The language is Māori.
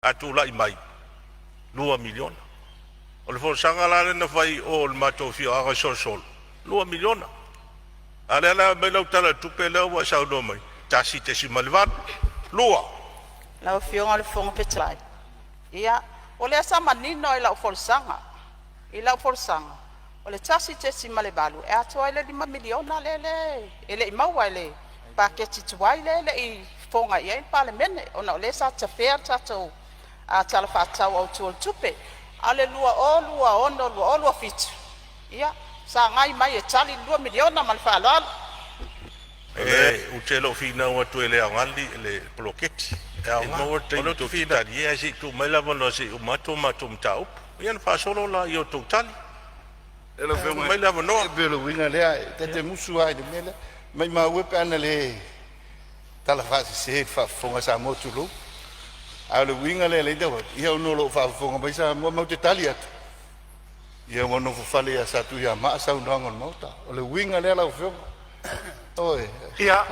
atula mai 2 miliona o le fosaga la lena fai o le matofioaga solsol 2 miliona ale ala mai lau tala tupe lea ua saunoa mai tasi tesi ma le vanu lua lau fionga le fonga petalai ia o le asa manino i lau folsanga o le tasi tesi ma le valu e atoa i le 5 miliona lele e le i maua i le paketi tuai lele i fonga ia i palemene ona o le sa tafea tatou a tala whātau au tuol tupe ale lua o fitu ia sa ngai mai e tali 2 miliona ma le whaaloalo u te lo fina ua tu ele angali le bloketi e maua te ino tu fina ia si tu mai lava no si mato mtau ia na whaasolo la i o tau tali Ela foi mai lava noa belo winga lea te musu ai de mele mai ma wepe ana le tala fasi se fa fonga sa motu lo a le winga le dawa ia no lo fa fonga mai sa mo te tali at ia mo no fale ya sa tu ya ma sa undangon mota o le winga le la fonga oi ia